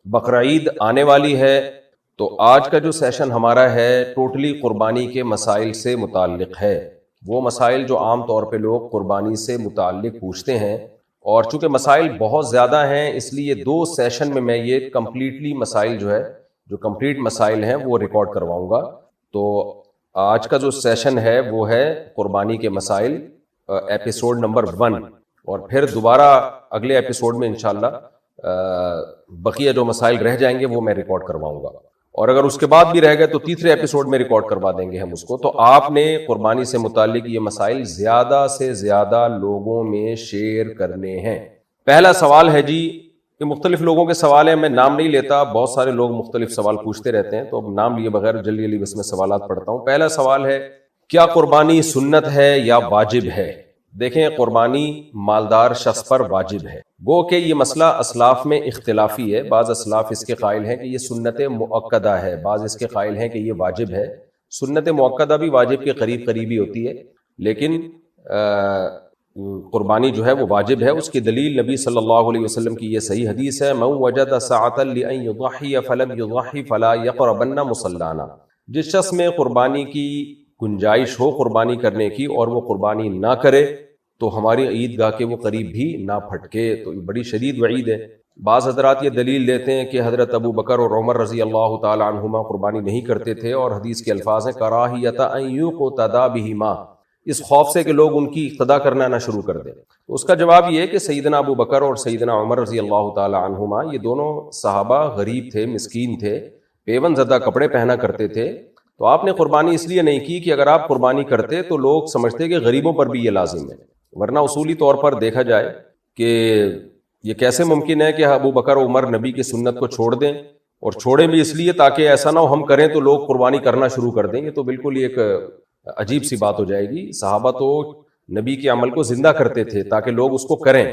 بقرعید آنے والی ہے، تو آج کا جو سیشن ہمارا ہے ٹوٹلی قربانی کے مسائل سے متعلق ہے۔ وہ مسائل جو عام طور پہ لوگ قربانی سے متعلق پوچھتے ہیں، اور چونکہ مسائل بہت زیادہ ہیں اس لیے 2 سیشن میں یہ کمپلیٹلی مسائل جو کمپلیٹ مسائل ہیں وہ ریکارڈ کرواؤں گا۔ تو آج کا جو سیشن ہے وہ ہے قربانی کے مسائل، ایپیسوڈ نمبر 1، اور پھر دوبارہ اگلے ایپیسوڈ میں انشاءاللہ بقیہ جو مسائل رہ جائیں گے وہ میں ریکارڈ کرواؤں گا، اور اگر اس کے بعد بھی رہ گئے تو تیسرے ایپیسوڈ میں ریکارڈ کروا دیں گے ہم اس کو۔ تو آپ نے قربانی سے متعلق یہ مسائل زیادہ سے زیادہ لوگوں میں شیئر کرنے ہیں۔ پہلا سوال ہے جی، کہ مختلف لوگوں کے سوال ہیں، میں نام نہیں لیتا، بہت سارے لوگ مختلف سوال پوچھتے رہتے ہیں، تو اب نام لیے بغیر جلدی جلدی اس میں سوالات پڑھتا ہوں۔ پہلا سوال ہے، کیا قربانی سنت ہے یا واجب ہے؟ دیکھیں، قربانی مالدار شخص پر واجب ہے، گو کہ یہ مسئلہ اسلاف میں اختلافی ہے۔ بعض اسلاف اس کے قائل ہیں کہ یہ سنت مؤکدہ ہے، بعض اس کے قائل ہیں کہ یہ واجب ہے۔ سنت مؤکدہ بھی واجب کے قریب قریبی ہوتی ہے، لیکن قربانی جو ہے وہ واجب ہے۔ اس کی دلیل نبی صلی اللہ علیہ وسلم کی یہ صحیح حدیث ہے، من وجد سعۃ لأن یضحی فلم یضحی فلا یقربن مصلانا۔ جس شخص میں قربانی کی گنجائش ہو قربانی کرنے کی اور وہ قربانی نہ کرے تو ہماری عیدگاہ کے وہ قریب بھی نہ پھٹکے۔ تو یہ بڑی شدید وعید ہے۔ بعض حضرات یہ دلیل دیتے ہیں کہ حضرت ابو بکر اور عمر رضی اللہ تعالی عنہما قربانی نہیں کرتے تھے، اور حدیث کے الفاظ ہیں کراہیۃ ان یقتدی بہما، اس خوف سے کہ لوگ ان کی اقتدا کرنا نہ شروع کر دیں۔ تو اس کا جواب یہ ہے کہ سیدنا ابو بکر اور سیدنا عمر رضی اللہ تعالی عنہما یہ دونوں صحابہ غریب تھے، مسکین تھے، پیون زدہ کپڑے پہنا کرتے تھے۔ تو آپ نے قربانی اس لیے نہیں کی کہ اگر آپ قربانی کرتے تو لوگ سمجھتے کہ غریبوں پر بھی یہ لازم ہے، ورنہ اصولی طور پر دیکھا جائے کہ یہ کیسے ممکن ہے کہ ابو بکر و عمر نبی کی سنت کو چھوڑ دیں، اور چھوڑیں بھی اس لیے تاکہ ایسا نہ ہو ہم کریں تو لوگ قربانی کرنا شروع کر دیں گے، تو بالکل ایک عجیب سی بات ہو جائے گی۔ صحابہ تو نبی کے عمل کو زندہ کرتے تھے تاکہ لوگ اس کو کریں۔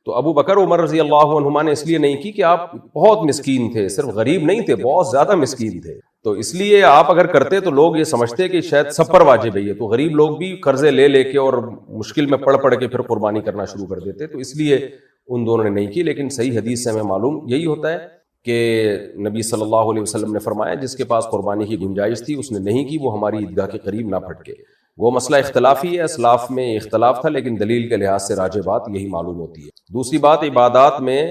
تو ابو بکر عمر رضی اللہ عنہما نے اس لیے نہیں کی کہ آپ بہت مسکین تھے، صرف غریب نہیں تھے، بہت زیادہ مسکین تھے، تو اس لیے آپ اگر کرتے تو لوگ یہ سمجھتے کہ شاید سب پر واجب ہے یہ، تو غریب لوگ بھی قرضے لے لے کے اور مشکل میں پڑ کے پھر قربانی کرنا شروع کر دیتے، تو اس لیے ان دونوں نے نہیں کی۔ لیکن صحیح حدیث سے ہمیں معلوم یہی ہوتا ہے کہ نبی صلی اللہ علیہ وسلم نے فرمایا جس کے پاس قربانی کی گنجائش تھی اس نے نہیں کی، وہ ہماری عیدگاہ کے قریب نہ پھٹکے۔ وہ مسئلہ اختلافی ہے، اسلاف میں اختلاف تھا، لیکن دلیل کے لحاظ سے راجح بات یہی معلوم ہوتی ہے۔ دوسری بات، عبادات میں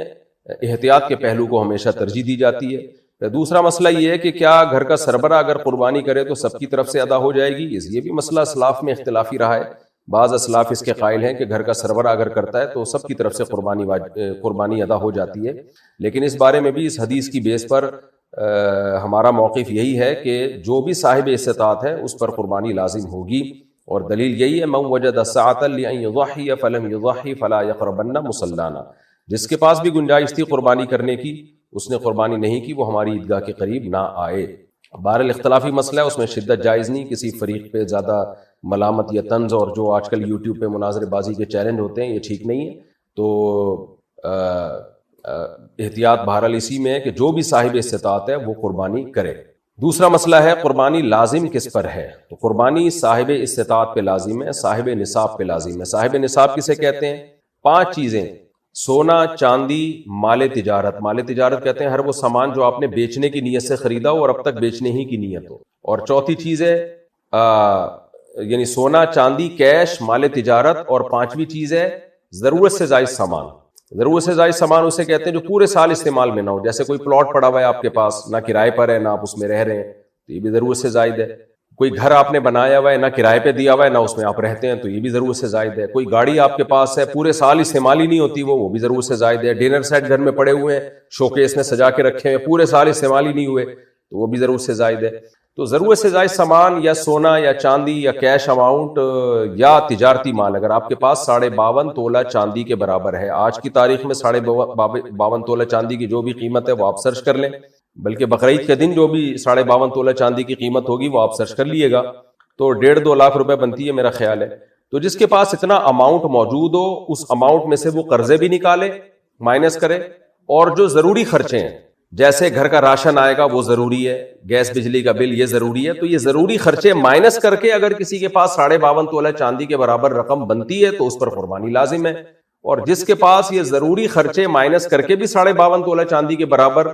احتیاط کے پہلو کو ہمیشہ ترجیح دی جاتی ہے۔ دوسرا مسئلہ یہ ہے کہ کیا گھر کا سربراہ اگر قربانی کرے تو سب کی طرف سے ادا ہو جائے گی؟ یہ بھی مسئلہ اسلاف میں اختلافی رہا ہے۔ بعض اسلاف اس کے قائل ہیں کہ گھر کا سربراہ اگر کرتا ہے تو سب کی طرف سے قربانی ادا ہو جاتی ہے، لیکن اس بارے میں بھی اس حدیث کی بیس پر ہمارا موقف یہی ہے کہ جو بھی صاحب استطاعت ہے اس پر قربانی لازم ہوگی، اور دلیل یہی ہے من وجد سعۃ لأن یضحی فلم یضحی فلا یقربن مصلانا۔ جس کے پاس بھی گنجائش تھی قربانی کرنے کی اس نے قربانی نہیں کی، وہ ہماری عیدگاہ کے قریب نہ آئے۔ بہرحال اختلافی مسئلہ ہے، اس میں شدت جائز نہیں، کسی فریق پہ زیادہ ملامت یا طنز اور جو آج کل یوٹیوب پہ مناظرے بازی کے چیلنج ہوتے ہیں یہ ٹھیک نہیں ہے۔ تو احتیاط بہرحال اسی میں ہے کہ جو بھی صاحب استطاعت ہے وہ قربانی کرے۔ دوسرا مسئلہ ہے قربانی لازم کس پر ہے؟ تو قربانی صاحب استطاعت پہ لازم ہے، صاحب نصاب پہ لازم ہے۔ صاحب نصاب کسے کہتے ہیں؟ 5 چیزیں: سونا، چاندی، مال تجارت۔ مال تجارت کہتے ہیں ہر وہ سامان جو آپ نے بیچنے کی نیت سے خریدا ہو اور اب تک بیچنے ہی کی نیت ہو۔ اور چوتھی چیز ہے یعنی سونا، چاندی، کیش، مال تجارت، اور 5ویں چیز ہے ضرورت سے زائد سامان۔ ضرورت سے زائد سامان اسے کہتے ہیں جو پورے سال استعمال میں نہ ہو، جیسے کوئی پلاٹ پڑا ہوا ہے آپ کے پاس، نہ کرائے پر ہے نہ آپ اس میں رہ رہے ہیں تو یہ بھی ضرورت سے زائد ہے۔ کوئی گھر آپ نے بنایا ہوا ہے، نہ کرائے پہ دیا ہوا ہے نہ اس میں آپ رہتے ہیں تو یہ بھی ضرورت سے زائد ہے۔ کوئی گاڑی آپ کے پاس ہے، پورے سال استعمال ہی نہیں ہوتی وہ بھی ضرورت سے زائد ہے۔ ڈنر سیٹ گھر میں پڑے ہوئے ہیں، شوکیس میں سجا کے رکھے ہیں، پورے سال استعمال ہی نہیں ہوئے تو وہ بھی ضرورت سے زائد ہے۔ تو ضرورت سے زائد سامان یا سونا یا چاندی یا کیش اماؤنٹ یا تجارتی مال اگر آپ کے پاس 52.5 تولہ چاندی کے برابر ہے، آج کی تاریخ میں 52.5 تولہ چاندی کی جو بھی قیمت ہے وہ آپ سرچ کر لیں، بلکہ بقرعید کے دن جو بھی 52.5 تولہ چاندی کی قیمت ہوگی وہ آپ سرچ کر لیے گا، تو 1.5-2 لاکھ روپے بنتی ہے میرا خیال ہے۔ تو جس کے پاس اتنا اماؤنٹ موجود ہو اس اماؤنٹ میں سے وہ قرضے بھی نکالے، مائنس کرے، اور جو ضروری خرچے ہیں جیسے گھر کا راشن آئے گا وہ ضروری ہے، گیس بجلی کا بل یہ ضروری ہے، تو یہ ضروری خرچے مائنس کر کے اگر کسی کے پاس 52.5 تولہ چاندی کے برابر رقم بنتی ہے تو اس پر قربانی لازم ہے۔ اور جس کے پاس یہ ضروری خرچے مائنس کر کے بھی 52.5 تولہ چاندی کے برابر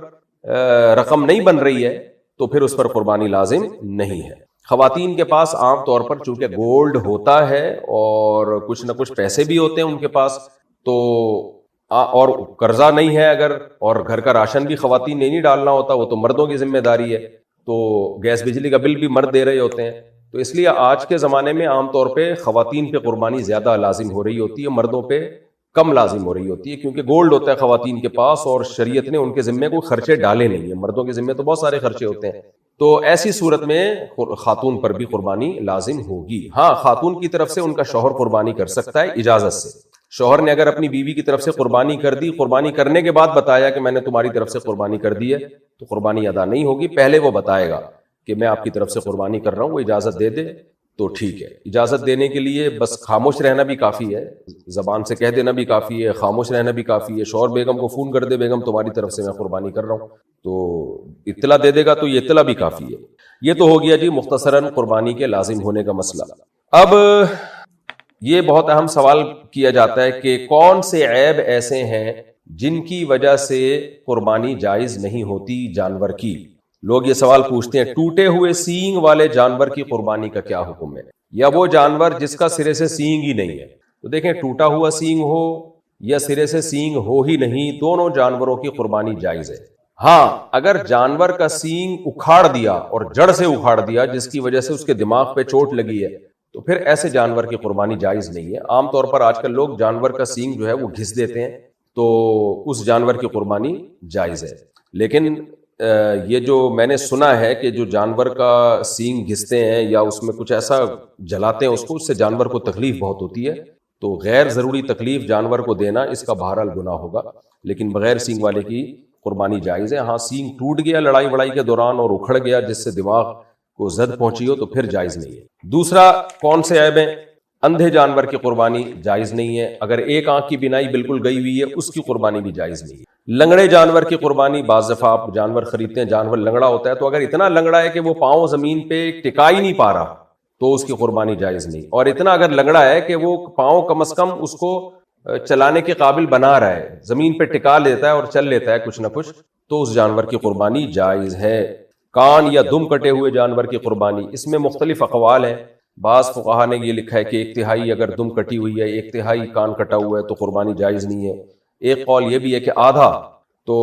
رقم نہیں بن رہی ہے تو پھر اس پر قربانی لازم نہیں ہے۔ خواتین کے پاس عام طور پر چونکہ گولڈ ہوتا ہے اور کچھ نہ کچھ پیسے بھی ہوتے ہیں ان کے پاس، تو اور قرضہ نہیں ہے اگر، اور گھر کا راشن بھی خواتین نے نہیں ڈالنا ہوتا، وہ تو مردوں کی ذمہ داری ہے، تو گیس بجلی کا بل بھی مرد دے رہے ہوتے ہیں، تو اس لیے آج کے زمانے میں عام طور پہ خواتین پہ قربانی زیادہ لازم ہو رہی ہوتی ہے، مردوں پہ کم لازم ہو رہی ہوتی ہے، کیونکہ گولڈ ہوتا ہے خواتین کے پاس اور شریعت نے ان کے ذمے کوئی خرچے ڈالے نہیں ہیں، مردوں کے ذمے تو بہت سارے خرچے ہوتے ہیں، تو ایسی صورت میں خاتون پر بھی قربانی لازم ہوگی۔ ہاں، خاتون کی طرف سے ان کا شوہر قربانی کر سکتا ہے اجازت سے۔ شوہر نے اگر اپنی بیوی کی طرف سے قربانی کر دی، قربانی کرنے کے بعد بتایا کہ میں نے تمہاری طرف سے قربانی کر دی ہے، تو قربانی ادا نہیں ہوگی، پہلے وہ بتائے گا کہ میں آپ کی طرف سے قربانی کر رہا ہوں، وہ اجازت دے دے تو ٹھیک ہے۔ اجازت دینے کے لیے بس خاموش رہنا بھی کافی ہے، زبان سے کہہ دینا بھی کافی ہے، خاموش رہنا بھی کافی ہے، شوہر بیگم کو فون کر دے بیگم تمہاری طرف سے میں قربانی کر رہا ہوں، تو اطلاع دے دے گا تو یہ اطلاع بھی کافی ہے۔ یہ تو ہو گیا جی مختصراً قربانی کے لازم ہونے کا مسئلہ۔ اب یہ بہت اہم سوال کیا جاتا ہے کہ کون سے عیب ایسے ہیں جن کی وجہ سے قربانی جائز نہیں ہوتی جانور کی؟ لوگ یہ سوال پوچھتے ہیں، ٹوٹے ہوئے سینگ والے جانور کی قربانی کا کیا حکم ہے، یا وہ جانور جس کا سرے سے سینگ ہی نہیں ہے؟ تو دیکھیں، ٹوٹا ہوا سینگ ہو یا سرے سے سینگ ہو ہی نہیں، دونوں جانوروں کی قربانی جائز ہے۔ ہاں، اگر جانور کا سینگ اکھاڑ دیا اور جڑ سے اکھاڑ دیا جس کی وجہ سے اس کے دماغ پہ چوٹ لگی ہے تو پھر ایسے جانور کی قربانی جائز نہیں ہے۔ عام طور پر آج کل لوگ جانور کا سینگ جو ہے وہ گھس دیتے ہیں، تو اس جانور کی قربانی جائز ہے۔ لیکن یہ جو میں نے سنا ہے کہ جو جانور کا سینگ گھستے ہیں یا اس میں کچھ ایسا جلاتے ہیں اس سے جانور کو تکلیف بہت ہوتی ہے، تو غیر ضروری تکلیف جانور کو دینا اس کا بہرحال گناہ ہوگا، لیکن بغیر سینگ والے کی قربانی جائز ہے۔ ہاں، سینگ ٹوٹ گیا لڑائی وڑائی کے دوران اور اکھڑ گیا جس سے دماغ کو زد پہنچی ہو تو پھر جائز نہیں ہے۔ دوسرا کون سے عیب ہیں؟ اندھے جانور کی قربانی جائز نہیں ہے، اگر ایک آنکھ کی بینائی بالکل گئی ہوئی ہے اس کی قربانی بھی جائز نہیں ہے۔ لنگڑے جانور کی قربانی، بعض دفعہ آپ جانور خریدتے ہیں جانور لنگڑا ہوتا ہے، تو اگر اتنا لنگڑا ہے کہ وہ پاؤں زمین پہ ٹکا ہی نہیں پا رہا تو اس کی قربانی جائز نہیں، اور اتنا اگر لنگڑا ہے کہ وہ پاؤں کم از کم اس کو چلانے کے قابل بنا رہا ہے، زمین پہ ٹکا لیتا ہے اور چل لیتا ہے کچھ نہ کچھ، تو اس جانور کی قربانی جائز ہے۔ کان یا دم کٹے ہوئے جانور کی قربانی، اس میں مختلف اقوال ہیں۔ بعض فقہا نے یہ لکھا ہے کہ 1/3 اگر دم کٹی ہوئی ہے، 1/3 کان کٹا ہوا ہے تو قربانی جائز نہیں ہے۔ ایک قول یہ بھی ہے کہ آدھا، تو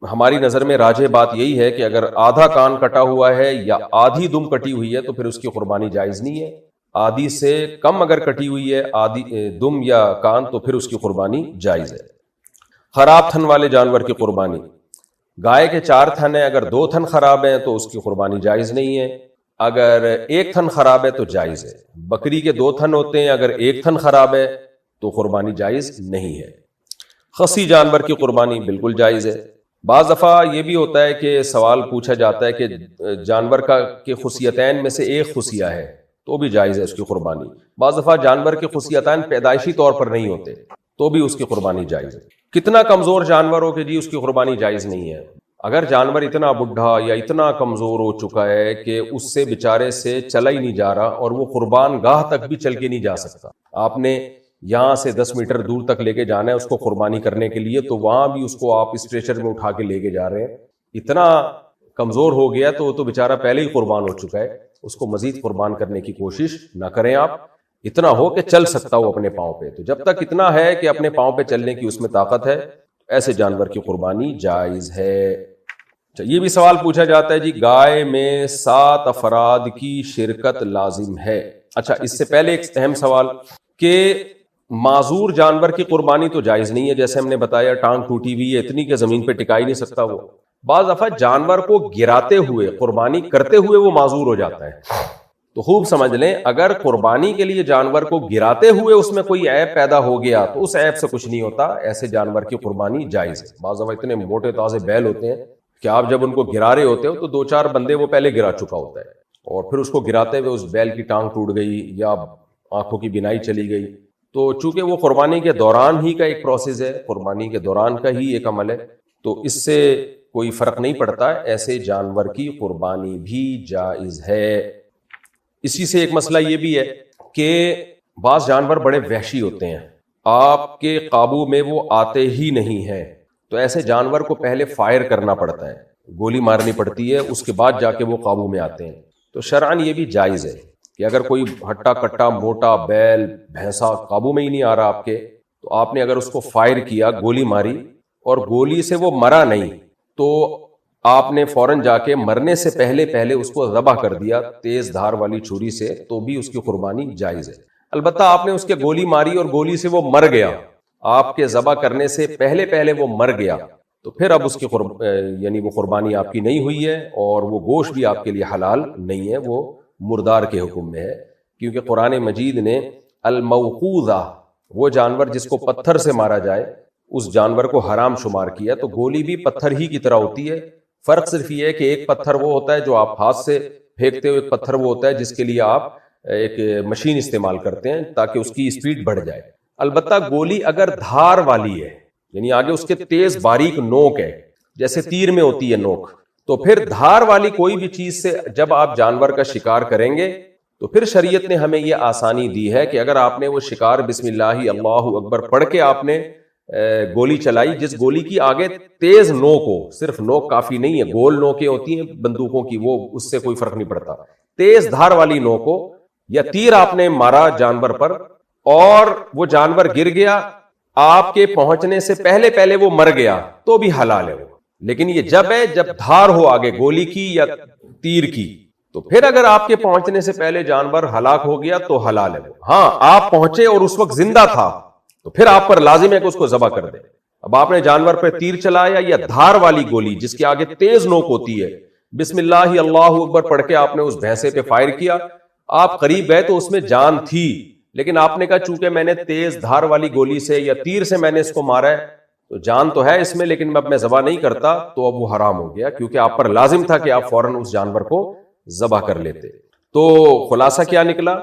ہماری نظر میں راجح بات یہی ہے کہ اگر آدھا کان کٹا ہوا ہے یا آدھی دم کٹی ہوئی ہے تو پھر اس کی قربانی جائز نہیں ہے۔ آدھی سے کم اگر کٹی ہوئی ہے آدھی دم یا کان تو پھر اس کی قربانی جائز ہے۔ خراب تھن والے جانور کی قربانی، گائے کے 4 تھن ہیں، اگر 2 تھن خراب ہیں تو اس کی قربانی جائز نہیں ہے، اگر 1 تھن خراب ہے تو جائز ہے۔ بکری کے 2 تھن ہوتے ہیں، اگر 1 تھن خراب ہے تو قربانی جائز نہیں ہے۔ خصی جانور کی قربانی بالکل جائز ہے۔ بعض دفعہ یہ بھی ہوتا ہے کہ سوال پوچھا جاتا ہے کہ جانور کا کے خصیتین میں سے ایک خصیہ ہے تو بھی جائز ہے اس کی قربانی۔ بعض دفعہ جانور کے خصیتین پیدائشی طور پر نہیں ہوتے تو بھی اس کی قربانی جائز ہے۔ کتنا کمزور جانور ہو کہ جی اس کی قربانی جائز نہیں ہے؟ اگر جانور اتنا بڈھا یا اتنا کمزور ہو چکا ہے کہ اس سے بیچارے سے چلا ہی نہیں جا رہا اور وہ قربان گاہ تک بھی چل کے نہیں جا سکتا، آپ نے یہاں سے 10 میٹر دور تک لے کے جانا ہے اس کو قربانی کرنے کے لیے، تو وہاں بھی اس کو آپ اسٹریچر میں اٹھا کے لے کے جا رہے ہیں، اتنا کمزور ہو گیا تو وہ تو بیچارہ پہلے ہی قربان ہو چکا ہے، اس کو مزید قربان کرنے کی کوشش نہ کریں آپ، اتنا ہو کہ چل سکتا ہو اپنے پاؤں پہ، تو جب تک اتنا ہے کہ اپنے پاؤں پہ چلنے کی اس میں طاقت ہے ایسے جانور کی قربانی جائز ہے۔ یہ بھی سوال پوچھا جاتا ہے جی گائے میں 7 افراد کی شرکت لازم ہے؟ اچھا، اس سے پہلے ایک اہم سوال کہ معذور جانور کی قربانی تو جائز نہیں ہے، جیسے ہم نے بتایا ٹانگ ٹوٹی ہوئی ہے اتنی کہ زمین پہ ٹکا ہی نہیں سکتا وہ، بعض دفعہ جانور کو گراتے ہوئے قربانی کرتے ہوئے وہ معذور ہو جاتا ہے، تو خوب سمجھ لیں اگر قربانی کے لیے جانور کو گراتے ہوئے اس میں کوئی عیب پیدا ہو گیا تو اس عیب سے کچھ نہیں ہوتا، ایسے جانور کی قربانی جائز ہے۔ بعض دفعہ اتنے موٹے تازے بیل ہوتے ہیں کہ آپ جب ان کو گرا رہے ہوتے ہو تو 2-4 بندے وہ پہلے گرا چکا ہوتا ہے، اور پھر اس کو گراتے ہوئے اس بیل کی ٹانگ ٹوٹ گئی یا آنکھوں کی بینائی چلی گئی، تو چونکہ وہ قربانی کے دوران ہی کا ایک پروسیس ہے، قربانی کے دوران کا ہی ایک عمل ہے، تو اس سے کوئی فرق نہیں پڑتا، ایسے جانور کی قربانی بھی جائز ہے۔ اسی سے ایک مسئلہ یہ بھی ہے کہ بعض جانور بڑے وحشی ہوتے ہیں، آپ کے قابو میں وہ آتے ہی نہیں ہیں، تو ایسے جانور کو پہلے فائر کرنا پڑتا ہے، گولی مارنی پڑتی ہے، اس کے بعد جا کے وہ قابو میں آتے ہیں۔ تو شرعاً یہ بھی جائز ہے کہ اگر کوئی ہٹا کٹا موٹا بیل بھینسا قابو میں ہی نہیں آ رہا آپ کے، تو آپ نے اگر اس کو فائر کیا، گولی ماری اور گولی سے وہ مرا نہیں، تو آپ نے فوراً جا کے مرنے سے پہلے اس کو ذبح کر دیا تیز دھار والی چھری سے، تو بھی اس کی قربانی جائز ہے۔ البتہ آپ نے اس کے گولی ماری اور گولی سے وہ مر گیا، آپ کے ذبح کرنے سے پہلے وہ مر گیا، تو پھر اب اس کی یعنی وہ قربانی آپ کی نہیں ہوئی ہے، اور وہ گوشت بھی آپ کے لیے حلال نہیں ہے، وہ مردار کے حکم میں ہے، کیونکہ قرآن مجید نے الموقوذہ، وہ جانور جس کو پتھر سے مارا جائے، اس جانور کو حرام شمار کیا۔ تو گولی بھی پتھر ہی کی طرح ہوتی ہے، فرق صرف یہ ہے کہ ایک پتھر وہ ہوتا ہے جو آپ ہاتھ سے پھینکتے ہو، ایک پتھر وہ ہوتا ہے جس کے لیے آپ ایک مشین استعمال کرتے ہیں تاکہ اس کی اسپیڈ بڑھ جائے۔ البتہ گولی اگر دھار والی ہے، یعنی آگے اس کے تیز باریک نوک ہے، جیسے تیر میں ہوتی ہے نوک، تو پھر دھار والی کوئی بھی چیز سے جب آپ جانور کا شکار کریں گے تو پھر شریعت نے ہمیں یہ آسانی دی ہے کہ اگر آپ نے وہ شکار بسم اللہ اللہ اکبر پڑھ کے آپ نے گولی چلائی، جس گولی کی آگے تیز نوک ہو، صرف نوک کافی نہیں ہے، گول نوکیں ہوتی ہیں بندوقوں کی، وہ اس سے کوئی فرق نہیں پڑتا، تیز دھار والی نوک ہو، یا تیر آپ نے مارا جانور پر اور وہ جانور گر گیا، آپ کے پہنچنے سے پہلے وہ مر گیا، تو بھی حلال ہے وہ۔ لیکن یہ جب ہے جب دھار ہو آگے گولی کی یا تیر کی، تو پھر اگر آپ کے پہنچنے سے پہلے جانور ہلاک ہو گیا تو حلال ہے وہ۔ ہاں، آپ پہنچے اور اس وقت زندہ تھا تو پھر آپ پر لازم ہے کہ اس کو ذبح کر دیں۔ اب آپ نے جانور پر تیر چلایا یا دھار والی گولی جس کے آگے تیز نوک ہوتی ہے، بسم اللہ اللہ اکبر پڑھ کے آپ نے اس بھینسے پہ فائر کیا، آپ قریب گئے تو اس میں جان تھی، لیکن آپ نے کہا چونکہ میں نے تیز دھار والی گولی سے یا تیر سے میں نے اس کو مارا ہے تو جان تو ہے اس میں، لیکن اب میں ذبح نہیں کرتا، تو اب وہ حرام ہو گیا، کیونکہ آپ پر لازم تھا کہ آپ فوراً اس جانور کو ذبح کر لیتے۔ تو خلاصہ کیا نکلا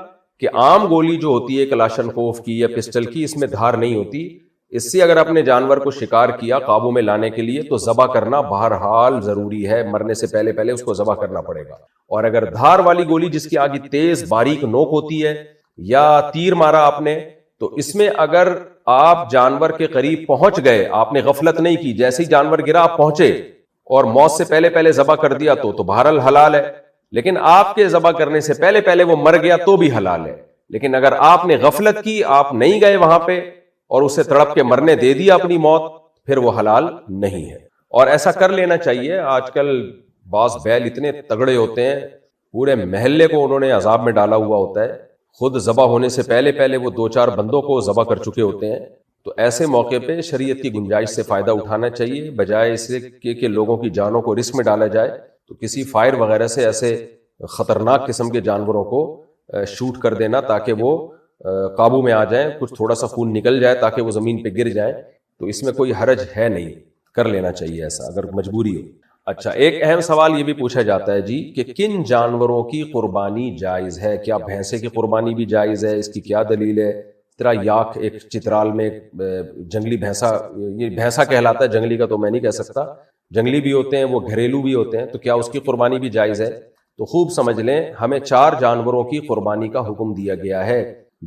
کہ عام گولی جو ہوتی ہے کلاشنکوف کی یا پسٹل کی، اس میں دھار نہیں ہوتی، اس سے اگر اپنے جانور کو شکار کیا قابو میں لانے کے لیے تو ذبح کرنا بہرحال ضروری ہے، مرنے سے پہلے اس کو ذبح کرنا پڑے گا۔ اور اگر دھار والی گولی جس کی آگے تیز باریک نوک ہوتی ہے یا تیر مارا آپ نے، تو اس میں اگر آپ جانور کے قریب پہنچ گئے، آپ نے غفلت نہیں کی، جیسے ہی جانور گرا آپ پہنچے اور موت سے پہلے ذبح کر دیا تو بہرحال حلال ہے، لیکن آپ کے ذبح کرنے سے پہلے وہ مر گیا تو بھی حلال ہے۔ لیکن اگر آپ نے غفلت کی، آپ نہیں گئے وہاں پہ اور اسے تڑپ کے مرنے دے دیا اپنی موت، پھر وہ حلال نہیں ہے۔ اور ایسا کر لینا چاہیے۔ آج کل بعض بیل اتنے تگڑے ہوتے ہیں، پورے محلے کو انہوں نے عذاب میں ڈالا ہوا ہوتا ہے، خود ذبح ہونے سے پہلے وہ 2-4 بندوں کو ذبح کر چکے ہوتے ہیں۔ تو ایسے موقع پہ شریعت کی گنجائش سے فائدہ اٹھانا چاہیے، بجائے اس سے کہ لوگوں کی جانوں کو رسک میں ڈالا جائے، تو کسی فائر وغیرہ سے ایسے خطرناک قسم کے جانوروں کو شوٹ کر دینا تاکہ وہ قابو میں آ جائیں، کچھ تھوڑا سا خون نکل جائے تاکہ وہ زمین پہ گر جائیں، تو اس میں کوئی حرج ہے نہیں، کر لینا چاہیے ایسا اگر مجبوری ہو۔ اچھا، ایک اہم سوال یہ بھی پوچھا جاتا ہے جی کہ کن جانوروں کی قربانی جائز ہے؟ کیا بھینسے کی قربانی بھی جائز ہے؟ اس کی کیا دلیل ہے؟ طرح یاک ایک چترال میں جنگلی بھینسا، یہ بھینسا کہلاتا ہے، جنگلی کا تو میں نہیں کہہ سکتا، جنگلی بھی ہوتے ہیں، وہ گھریلو بھی ہوتے ہیں، تو کیا اس کی قربانی بھی جائز ہے؟ تو خوب سمجھ لیں، ہمیں 4 جانوروں کی قربانی کا حکم دیا گیا ہے۔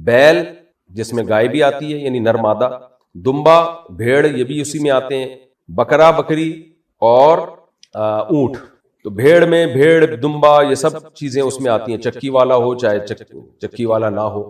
بیل جس میں گائے بھی آتی ہے یعنی نر مادہ، دمبا بھیڑ یہ بھی اسی میں آتے ہیں، بکرا بکری اور اونٹ۔ تو بھیڑ میں بھیڑ دمبا یہ سب چیزیں اس میں آتی ہیں، چکی والا ہو چاہے چکی والا نہ ہو۔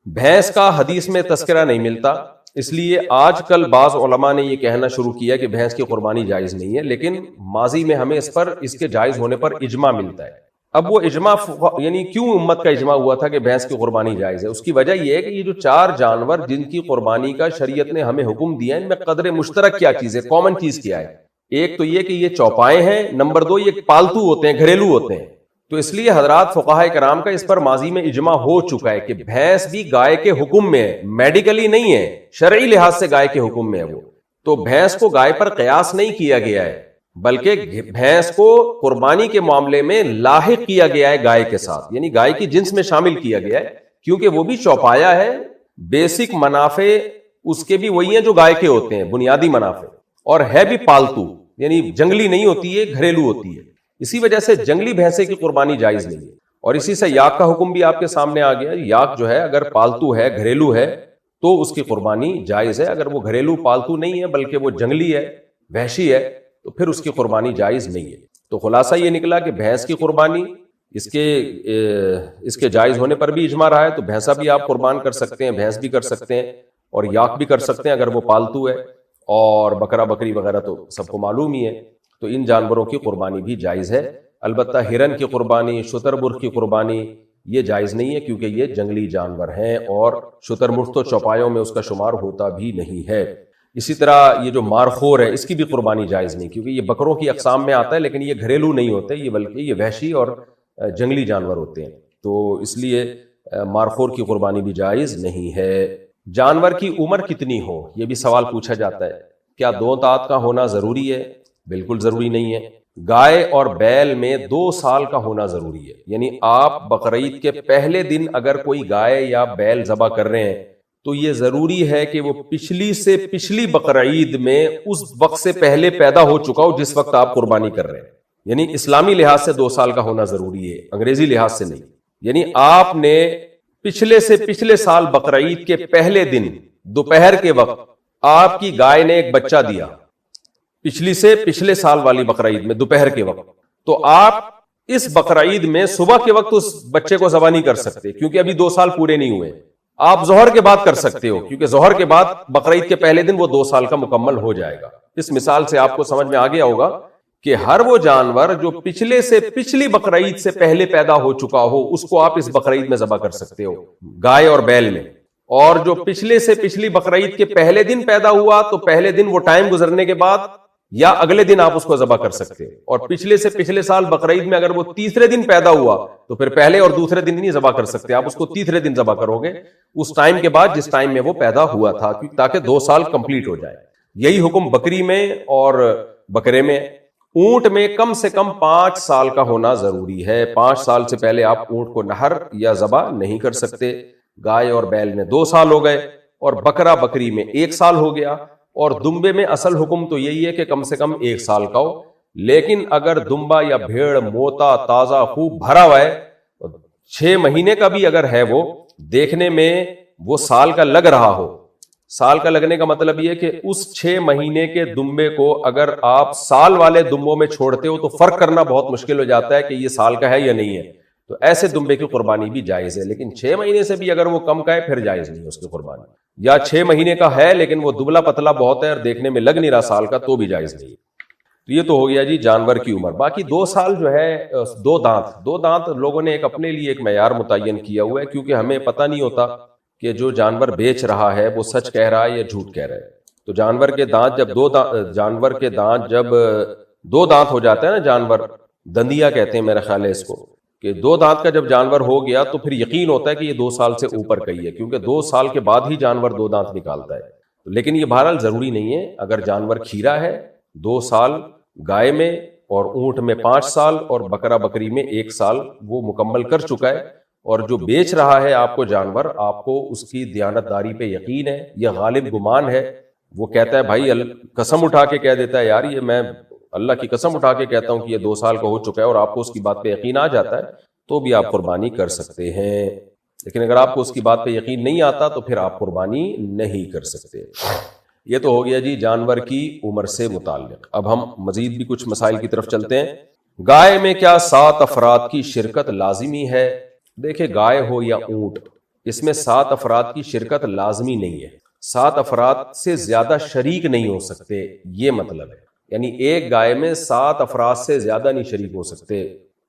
بھینس کا حدیث میں تذکرہ نہیں ملتا، اس لیے آج کل بعض علماء نے یہ کہنا شروع کیا کہ بھینس کی قربانی جائز نہیں ہے، لیکن ماضی میں ہمیں اس کے جائز ہونے پر اجماع ملتا ہے۔ اب وہ اجماع یعنی کیوں امت کا اجماع ہوا تھا کہ بھینس کی قربانی جائز ہے؟ اس کی وجہ یہ ہے کہ یہ جو 4 جانور جن کی قربانی کا شریعت نے ہمیں حکم دیا ہے، ان میں قدر مشترک کیا چیز ہے، کامن چیز کیا ہے؟ ایک تو یہ کہ یہ چوپائے ہیں، نمبر 2 یہ پالتو ہوتے ہیں، گھریلو ہوتے ہیں۔ تو اس لیے حضرات فقہاء کرام کا اس پر ماضی میں اجماع ہو چکا ہے کہ بھینس بھی گائے کے حکم میں ہے، میڈیکلی نہیں ہے، شرعی لحاظ سے گائے کے حکم میں ہے وہ۔ تو بھینس کو گائے پر قیاس نہیں کیا گیا ہے، بلکہ بھینس کو قربانی کے معاملے میں لاحق کیا گیا ہے گائے کے ساتھ، یعنی گائے کی جنس میں شامل کیا گیا ہے، کیونکہ وہ بھی چوپایا ہے، بیسک منافع اس کے بھی وہی ہیں جو گائے کے ہوتے ہیں، بنیادی منافع، اور ہے بھی پالتو، یعنی جنگلی نہیں ہوتی ہے، گھریلو ہوتی ہے۔ اسی وجہ سے جنگلی بھینسے کی قربانی جائز نہیں ہے۔ اور اسی سے یاک کا حکم بھی آپ کے سامنے آ گیا، یاک جو ہے اگر پالتو ہے، گھریلو ہے، تو اس کی قربانی جائز ہے۔ اگر وہ گھریلو پالتو نہیں ہے بلکہ وہ جنگلی ہے وحشی ہے تو پھر اس کی قربانی جائز نہیں ہے۔ تو خلاصہ یہ نکلا کہ بھینس کی قربانی اس کے جائز ہونے پر بھی اجماع رہا ہے، تو بھینسا بھی آپ قربان کر سکتے ہیں، بھینس بھی کر سکتے ہیں، اور یاک بھی کر سکتے ہیں اگر وہ پالتو ہے، اور بکرا بکری وغیرہ تو سب کو معلوم ہی ہے، تو ان جانوروں کی قربانی بھی جائز ہے۔ البتہ ہرن کی قربانی، شتر مرغ کی قربانی یہ جائز نہیں ہے، کیونکہ یہ جنگلی جانور ہیں، اور شتر مرغ تو چوپایوں میں اس کا شمار ہوتا بھی نہیں ہے۔ اسی طرح یہ جو مارخور ہے اس کی بھی قربانی جائز نہیں، کیونکہ یہ بکروں کی اقسام میں آتا ہے، لیکن یہ گھریلو نہیں ہوتے، یہ بلکہ یہ وحشی اور جنگلی جانور ہوتے ہیں، تو اس لیے مارخور کی قربانی بھی جائز نہیں ہے۔ جانور کی عمر کتنی ہو، یہ بھی سوال پوچھا جاتا ہے۔ کیا 2 دانت کا ہونا ضروری ہے؟ بالکل ضروری نہیں ہے۔ گائے اور بیل میں 2 سال کا ہونا ضروری ہے، یعنی آپ بقرعید کے پہلے دن اگر کوئی گائے یا بیل ذبح کر رہے ہیں تو یہ ضروری ہے کہ وہ پچھلی سے پچھلی بقرعید میں اس وقت سے پہلے پیدا ہو چکا ہو جس وقت آپ قربانی کر رہے ہیں، یعنی اسلامی لحاظ سے 2 سال کا ہونا ضروری ہے، انگریزی لحاظ سے نہیں۔ یعنی آپ نے پچھلے سے پچھلے سال بقرعید کے پہلے دن دوپہر کے وقت آپ کی گائے نے ایک بچہ دیا، پچھلی سے پچھلے سال والی بقرعید میں دوپہر کے وقت، تو آپ اس بقرعید میں صبح کے وقت اس بچے کو ذبح نہیں کر سکتے، کیونکہ ابھی 2 سال پورے نہیں ہوئے۔ آپ ظہر کے بعد کر سکتے ہو، کیونکہ ظہر کے بعد بقرعید کے پہلے دن وہ 2 سال کا مکمل ہو جائے گا۔ اس مثال سے آپ کو سمجھ میں آ گیا ہوگا کہ ہر وہ جانور جو پچھلے سے پچھلی بقرعید سے پہلے پیدا ہو چکا ہو اس کو آپ اس بقرعید میں ذبح کر سکتے ہو، گائے اور بیل میں، اور جو پچھلے سے پچھلی بقرعید کے پہلے دن پیدا ہوا تو پہلے دن وہ ٹائم گزرنے کے بعد یا اگلے دن آپ اس کو ذبح کر سکتے ہو، اور پچھلے سے پچھلے سال بقرعید میں اگر وہ تیسرے دن پیدا ہوا تو پھر پہلے اور دوسرے دن نہیں ذبح کر سکتے، آپ اس کو تیسرے دن ذبح کرو گے اس ٹائم کے بعد جس ٹائم میں وہ پیدا ہوا تھا، تاکہ 2 سال کمپلیٹ ہو جائے۔ یہی حکم بکری میں اور بکرے میں۔ اونٹ میں کم سے کم 5 سال کا ہونا ضروری ہے، 5 سال سے پہلے آپ اونٹ کو نہر یا ذبح نہیں کر سکتے۔ گائے اور بیل میں 2 سال ہو گئے، اور بکرا بکری میں 1 سال ہو گیا، اور دمبے میں اصل حکم تو یہی ہے کہ کم سے کم 1 سال کا ہو، لیکن اگر دمبا یا بھیڑ موتا تازہ خوب بھرا ہوا ہے، 6 مہینے کا بھی اگر ہے، وہ دیکھنے میں وہ سال کا لگ رہا ہو، سال کا لگنے کا مطلب یہ کہ اس 6 مہینے کے دمبے کو اگر آپ سال والے دمبوں میں چھوڑتے ہو تو فرق کرنا بہت مشکل ہو جاتا ہے کہ یہ سال کا ہے یا نہیں ہے، تو ایسے دمبے کی قربانی بھی جائز ہے۔ لیکن 6 مہینے سے بھی اگر وہ کم کا ہے پھر جائز نہیں ہے اس کی قربانی، یا 6 مہینے کا ہے لیکن وہ دبلا پتلا بہت ہے اور دیکھنے میں لگ نہیں رہا سال کا، تو بھی جائز نہیں ہے۔ تو یہ تو ہو گیا جی جانور کی عمر۔ باقی 2 سال جو ہے 2 دانت لوگوں نے ایک اپنے لیے ایک معیار متعین کیا ہوا ہے، کیونکہ ہمیں پتہ نہیں ہوتا کہ جو جانور بیچ رہا ہے وہ سچ کہہ رہا ہے یا جھوٹ کہہ رہا ہے۔ تو جانور کے دانت جب 2 دانت ہو جاتا ہے نا، جانور دندیا کہتے ہیں میرا خیال ہے اس کو، کہ 2 دانت کا جب جانور ہو گیا تو پھر یقین ہوتا ہے کہ یہ 2 سال سے اوپر کا ہی ہے، کیونکہ 2 سال کے بعد ہی جانور 2 دانت نکالتا ہے۔ لیکن یہ بہرحال ضروری نہیں ہے، اگر جانور کھیرا ہے 2 سال گائے میں، اور اونٹ میں 5 سال، اور بکرا بکری میں 1 سال وہ مکمل کر چکا ہے، اور جو بیچ رہا ہے آپ کو جانور، آپ کو اس کی دیانتداری پہ یقین ہے یا غالب گمان ہے، وہ کہتا ہے بھائی قسم اٹھا کے کہہ دیتا ہے یار یہ میں اللہ کی قسم اٹھا کے کہتا ہوں کہ یہ 2 سال کا ہو چکا ہے، اور آپ کو اس کی بات پہ یقین آ جاتا ہے تو بھی آپ قربانی کر سکتے ہیں۔ لیکن اگر آپ کو اس کی بات پہ یقین نہیں آتا تو پھر آپ قربانی نہیں کر سکتے۔ یہ تو ہو گیا جی جانور کی عمر سے متعلق۔ اب ہم مزید بھی کچھ مسائل کی طرف چلتے ہیں۔ گائے میں کیا 7 افراد کی شرکت لازمی ہے؟ دیکھیں گائے ہو یا اونٹ، اس میں 7 افراد کی شرکت لازمی نہیں ہے، 7 افراد سے زیادہ شریک نہیں ہو سکتے، یہ مطلب ہے، یعنی ایک گائے میں 7 افراد سے زیادہ نہیں شریک ہو سکتے۔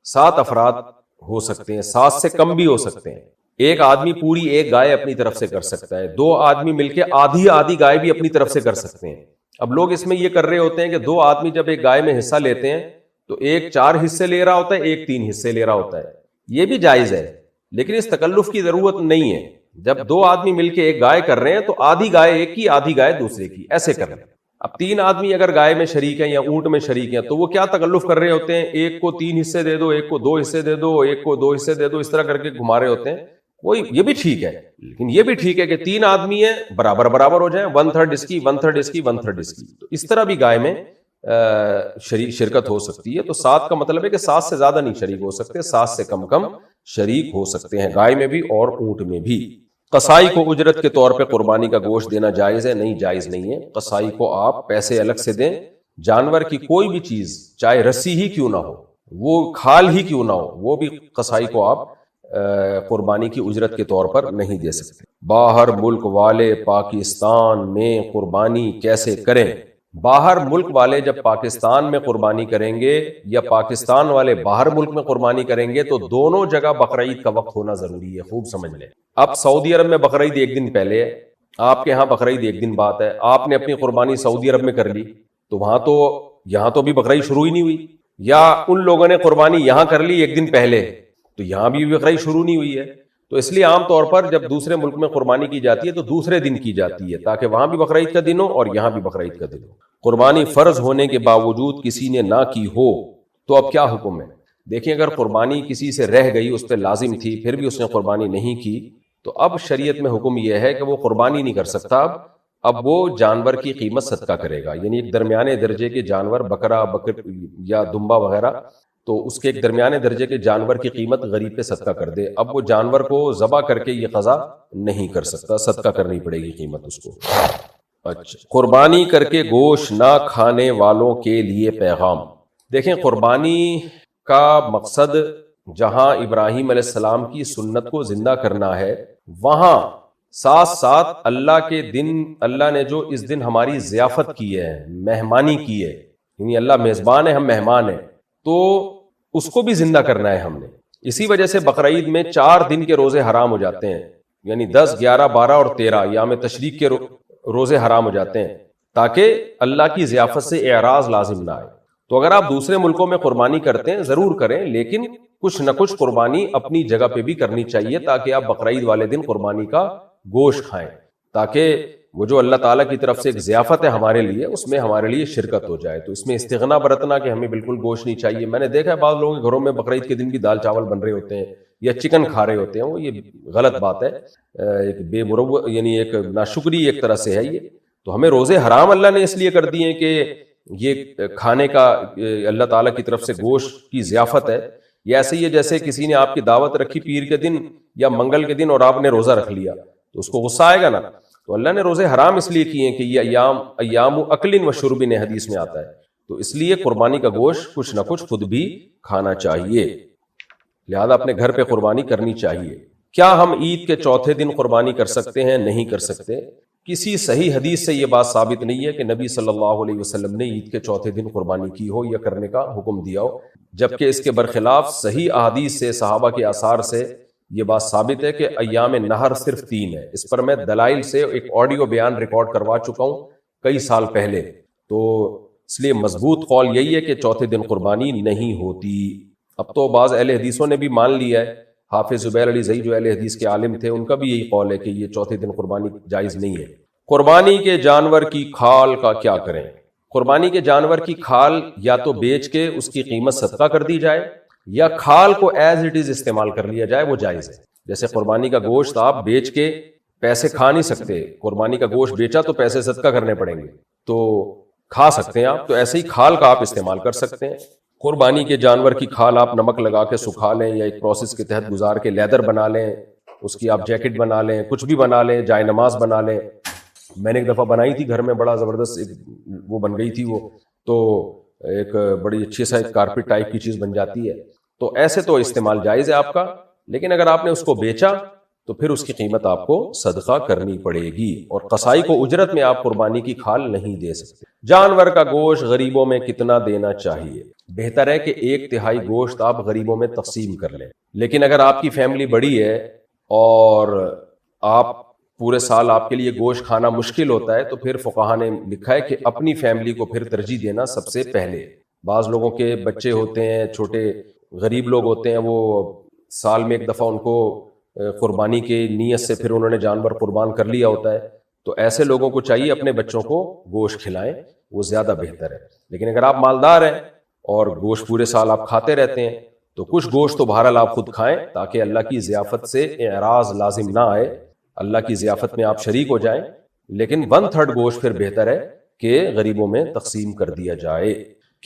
7 افراد ہو سکتے ہیں، 7 سے کم بھی ہو سکتے ہیں۔ ایک آدمی پوری ایک گائے اپنی طرف سے کر سکتا ہے، 2 آدمی مل کے آدھی گائے بھی اپنی طرف سے کر سکتے ہیں۔ اب لوگ اس میں یہ کر رہے ہوتے ہیں کہ 2 آدمی جب ایک گائے میں حصہ لیتے ہیں تو ایک 4 حصے لے رہا ہوتا ہے، ایک 3 حصے لے رہا ہوتا ہے، یہ بھی جائز ہے، لیکن اس تکلف کی ضرورت نہیں ہے۔ جب 2 آدمی مل کے ایک گائے کر رہے ہیں تو آدھی گائے ایک کی، آدھی گائے دوسرے کی، ایسے کر رہے ہیں۔ اب 3 آدمی اگر گائے میں شریک ہیں یا اونٹ میں شریک ہیں تو وہ کیا تکلف کر رہے ہوتے ہیں، ایک کو 3 حصے دے دو، ایک کو 2 حصے دے دو، ایک کو 2 حصے دے دو، اس طرح کر کے گھما رہے ہوتے ہیں۔ وہی یہ بھی ٹھیک ہے، لیکن یہ بھی ٹھیک ہے کہ 3 آدمی ہیں برابر ہو جائیں، 1/3 اس کی، 1/3 اس کی، 1/3 اس کی، تو اس طرح بھی گائے میں شرکت ہو سکتی ہے۔ تو 7 کا مطلب ہے کہ 7 سے زیادہ نہیں شریک ہو سکتے، 7 سے کم شریک ہو سکتے ہیں، گائے میں بھی اور اونٹ میں بھی۔ قصائی کو اجرت کے طور پہ قربانی کا گوشت دینا جائز ہے؟ نہیں، جائز نہیں ہے۔ قصائی کو آپ پیسے الگ سے دیں، جانور کی کوئی بھی چیز چاہے رسی ہی کیوں نہ ہو، وہ کھال ہی کیوں نہ ہو، وہ بھی قصائی کو آپ قربانی کی اجرت کے طور پر نہیں دے سکتے۔ باہر ملک والے پاکستان میں قربانی کیسے کریں؟ باہر ملک والے جب پاکستان میں قربانی کریں گے یا پاکستان والے باہر ملک میں قربانی کریں گے تو دونوں جگہ بقرعید کا وقت ہونا ضروری ہے، خوب سمجھ لیں۔ اب سعودی عرب میں بقرعید ایک دن پہلے ہے، آپ کے ہاں بقرعید ایک دن بعد ہے، آپ نے اپنی قربانی سعودی عرب میں کر لی تو وہاں تو یہاں تو ابھی بقرعید شروع ہی نہیں ہوئی، یا ان لوگوں نے قربانی یہاں کر لی ایک دن پہلے تو یہاں بھی بقرعید شروع نہیں ہوئی ہے۔ تو اس لیے عام طور پر جب دوسرے ملک میں قربانی کی جاتی ہے تو دوسرے دن کی جاتی ہے تاکہ وہاں بھی بقرعید کا دن ہو اور یہاں بھی بقرعید کا دن ہو۔ قربانی فرض ہونے کے باوجود کسی نے نہ کی ہو تو اب کیا حکم ہے؟ دیکھیں، اگر قربانی کسی سے رہ گئی، اس پہ لازم تھی، پھر بھی اس نے قربانی نہیں کی تو اب شریعت میں حکم یہ ہے کہ وہ قربانی نہیں کر سکتا، اب وہ جانور کی قیمت صدقہ کرے گا۔ یعنی ایک درمیانے درجے کے جانور، بکرا، بکر یا دمبا وغیرہ، تو اس کے ایک درمیانے درجے کے جانور کی قیمت غریب پہ صدقہ کر دے۔ اب وہ جانور کو ذبح کر کے یہ قضا نہیں کر سکتا، صدقہ کرنی پڑے گی قیمت اس کو۔ اچھا، قربانی کر کے گوشت نہ کھانے والوں کے لیے پیغام۔ دیکھیں، قربانی کا مقصد جہاں ابراہیم علیہ السلام کی سنت کو زندہ کرنا ہے، وہاں ساتھ ساتھ اللہ کے دن، اللہ نے جو اس دن ہماری ضیافت کی ہے، مہمانی کی ہے، یعنی اللہ میزبان ہے، ہم مہمان ہیں، تو اس کو بھی زندہ کرنا ہے ہم نے۔ اسی وجہ سے بقرعید میں 4 دن کے روزے حرام ہو جاتے ہیں، یعنی 10، 11، 12 اور 13 ایام تشریق کے روزے حرام ہو جاتے ہیں تاکہ اللہ کی ضیافت سے اعراض لازم نہ آئے۔ تو اگر آپ دوسرے ملکوں میں قربانی کرتے ہیں ضرور کریں، لیکن کچھ نہ کچھ قربانی اپنی جگہ پہ بھی کرنی چاہیے تاکہ آپ بقرعید والے دن قربانی کا گوشت کھائیں، تاکہ وہ جو اللہ تعالیٰ کی طرف سے ایک ضیافت ہے ہمارے لیے، اس میں ہمارے لیے شرکت ہو جائے۔ تو اس میں استغنا برتنا کہ ہمیں بالکل گوشت نہیں چاہیے۔ میں نے دیکھا ہے بعض لوگوں کے گھروں میں بقرعید کے دن بھی دال چاول بن رہے ہوتے ہیں یا چکن کھا رہے ہوتے ہیں، وہ یہ غلط بات ہے، ایک بے مروت، یعنی ایک ناشکری ایک طرح سے ہے یہ۔ تو ہمیں روزے حرام اللہ نے اس لیے کر دیے کہ یہ کھانے کا اللہ تعالیٰ کی طرف سے گوشت کی ضیافت ہے۔ یہ ایسے ہی ہے جیسے کسی نے آپ کی دعوت رکھی پیر کے دن یا منگل کے دن اور آپ نے روزہ رکھ لیا تو اس کو غصہ آئے گا نا۔ تو اللہ نے روزے حرام اس لیے کیے ہیں کہ یہ ایام اکل و شرب حدیث میں آتا ہے، تو اس لیے قربانی کا گوشت کچھ نہ کچھ خود بھی کھانا چاہیے، لہذا اپنے گھر پہ قربانی کرنی چاہیے۔ کیا ہم عید کے چوتھے دن قربانی کر سکتے ہیں؟ نہیں کر سکتے۔ کسی صحیح حدیث سے یہ بات ثابت نہیں ہے کہ نبی صلی اللہ علیہ وسلم نے عید کے چوتھے دن قربانی کی ہو یا کرنے کا حکم دیا ہو، جبکہ اس کے برخلاف صحیح احادیث سے، صحابہ کے آثار سے یہ بات ثابت ہے کہ ایام نہر صرف 3 ہے۔ اس پر میں دلائل سے ایک آڈیو بیان ریکارڈ کروا چکا ہوں کئی سال پہلے، تو اس لیے مضبوط قول یہی ہے کہ چوتھے دن قربانی نہیں ہوتی۔ اب تو بعض اہل حدیثوں نے بھی مان لیا ہے، حافظ زبیر علی زئی جو اہل حدیث کے عالم تھے، ان کا بھی یہی قول ہے کہ یہ چوتھے دن قربانی جائز نہیں ہے۔ قربانی کے جانور کی کھال کا کیا کریں؟ قربانی کے جانور کی کھال یا تو بیچ کے اس کی قیمت صدقہ کر دی جائے یا کھال کو ایز اٹ از استعمال کر لیا جائے، وہ جائز ہے۔ جیسے قربانی کا گوشت آپ بیچ کے پیسے کھا نہیں سکتے، قربانی کا گوشت بیچا تو پیسے صدقہ کرنے پڑیں گے، تو کھا سکتے ہیں آپ، تو ایسے ہی کھال کا آپ استعمال کر سکتے ہیں۔ قربانی کے جانور کی کھال آپ نمک لگا کے سکھا لیں یا ایک پروسیس کے تحت گزار کے لیدر بنا لیں، اس کی آپ جیکٹ بنا لیں، کچھ بھی بنا لیں، جائے نماز بنا لیں۔ میں نے ایک دفعہ بنائی تھی گھر میں، بڑا زبردست وہ بن گئی تھی، وہ تو ایک بڑی اچھی سا کارپیٹ ٹائپ کی چیز بن جاتی ہے۔ تو ایسے تو استعمال جائز ہے آپ کا، لیکن اگر آپ نے اس کو بیچا تو پھر اس کی قیمت آپ کو صدقہ کرنی پڑے گی، اور قصائی کو اجرت میں آپ قربانی کی کھال نہیں دے سکتے۔ جانور کا گوشت غریبوں میں کتنا دینا چاہیے؟ بہتر ہے کہ 1/3 گوشت آپ غریبوں میں تقسیم کر لیں، لیکن اگر آپ کی فیملی بڑی ہے اور آپ پورے سال آپ کے لیے گوشت کھانا مشکل ہوتا ہے تو پھر فقہا نے لکھا ہے کہ اپنی فیملی کو پھر ترجیح دینا سب سے پہلے۔ بعض لوگوں کے بچے ہوتے ہیں، چھوٹے غریب لوگ ہوتے ہیں، وہ سال میں ایک دفعہ ان کو قربانی کے نیت سے پھر انہوں نے جانور قربان کر لیا ہوتا ہے، تو ایسے لوگوں کو چاہیے اپنے بچوں کو گوشت کھلائیں، وہ زیادہ بہتر ہے۔ لیکن اگر آپ مالدار ہیں اور گوشت پورے سال آپ کھاتے رہتے ہیں تو کچھ گوشت تو بہرحال آپ خود کھائیں تاکہ اللہ کی ضیافت سے اعراض لازم نہ آئے، اللہ کی ضیافت میں آپ شریک ہو جائیں، لیکن 1/3 گوشت پھر بہتر ہے کہ غریبوں میں تقسیم کر دیا جائے۔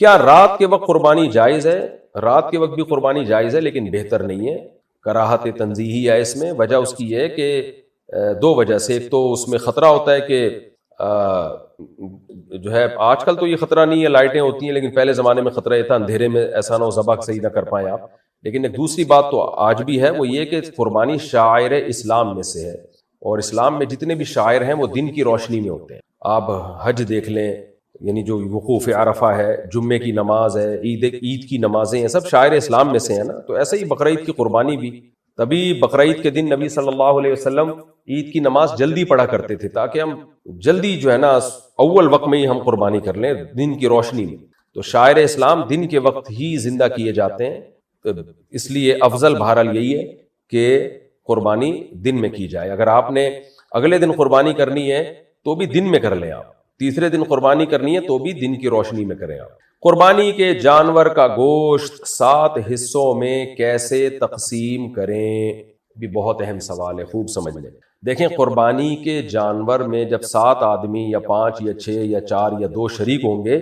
کیا رات کے وقت قربانی جائز ہے؟ رات کے وقت بھی قربانی جائز ہے لیکن بہتر نہیں ہے، کراہت تنزیہی ہے اس میں۔ وجہ اس کی یہ ہے کہ 2 وجہ سے، ایک تو اس میں خطرہ ہوتا ہے کہ جو ہے آج کل تو یہ خطرہ نہیں ہے، لائٹیں ہوتی ہیں، لیکن پہلے زمانے میں خطرہ یہ تھا اندھیرے میں ایسا نہ ہو ذبح صحیح نہ کر پائیں آپ. لیکن ایک دوسری بات تو آج بھی ہے، وہ یہ کہ قربانی شاعر اسلام میں سے ہے، اور اسلام میں جتنے بھی شاعر ہیں وہ دن کی روشنی میں ہوتے ہیں. آپ حج دیکھ لیں، یعنی جو وقوف عرفہ ہے، جمعے کی نماز ہے، عید کی نمازیں ہیں، سب شاعر اسلام میں سے ہیں نا. تو ایسے ہی بقرعید کی قربانی بھی، تبھی بقرعید کے دن نبی صلی اللہ علیہ وسلم عید کی نماز جلدی پڑھا کرتے تھے، تاکہ ہم جلدی جو ہے نا اول وقت میں ہی ہم قربانی کر لیں دن کی روشنی میں. تو شاعر اسلام دن کے وقت ہی زندہ کیے جاتے ہیں، تو اس لیے افضل بہرحال یہی ہے کہ قربانی دن میں کی جائے. اگر آپ نے اگلے دن قربانی کرنی ہے تو بھی دن میں کر لیں، آپ تیسرے دن قربانی کرنی ہے تو بھی دن کی روشنی میں کریں. آپ قربانی کے جانور کا گوشت 7 حصوں میں کیسے تقسیم کریں؟ بھی بہت اہم سوال ہے، خوب سمجھ لیں. دیکھیں، قربانی کے جانور میں جب 7 آدمی یا 5 یا 6 یا 4 یا 2 شریک ہوں گے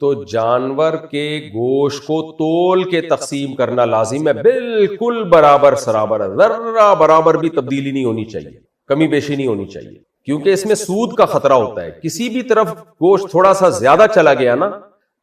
تو جانور کے گوشت کو تول کے تقسیم کرنا لازم ہے، بالکل برابر سرابر، ذرہ برابر بھی تبدیلی نہیں ہونی چاہیے، کمی بیشی نہیں ہونی چاہیے، کیونکہ اس میں سود کا خطرہ ہوتا ہے. کسی بھی طرف گوشت تھوڑا سا زیادہ چلا گیا نا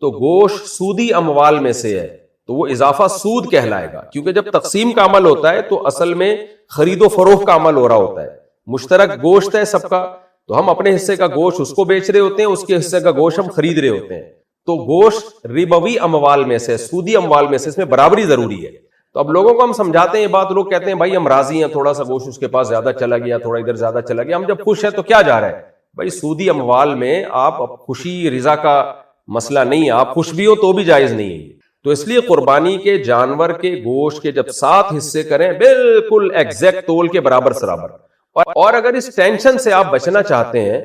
تو گوشت سودی اموال میں سے ہے، تو وہ اضافہ سود کہلائے گا. کیونکہ جب تقسیم کا عمل ہوتا ہے تو اصل میں خرید و فروخت کا عمل ہو رہا ہوتا ہے، مشترک گوشت ہے سب کا، تو ہم اپنے حصے کا گوشت اس کو بیچ رہے ہوتے ہیں، اس کے حصے کا گوشت ہم خرید رہے ہوتے ہیں. تو گوشت ربوی اموال میں سے، سودی اموال میں سے، اس میں برابری ضروری ہے. تو اب لوگوں کو ہم سمجھاتے ہیں یہ بات، لوگ کہتے ہیں بھائی ہم راضی ہیں، تھوڑا سا گوشت اس کے پاس زیادہ چلا گیا، تھوڑا ادھر زیادہ چلا گیا، ہم جب خوش ہیں تو کیا جا رہا ہے؟ بھائی سودی اموال میں آپ خوشی رضا کا مسئلہ نہیں ہے، آپ خوش بھی ہو تو بھی جائز نہیں ہے. تو اس لیے قربانی کے جانور کے گوشت کے جب 7 حصے کریں بالکل ایگزیکٹ تول کے برابر سرابر. اور اگر اس ٹینشن سے آپ بچنا چاہتے ہیں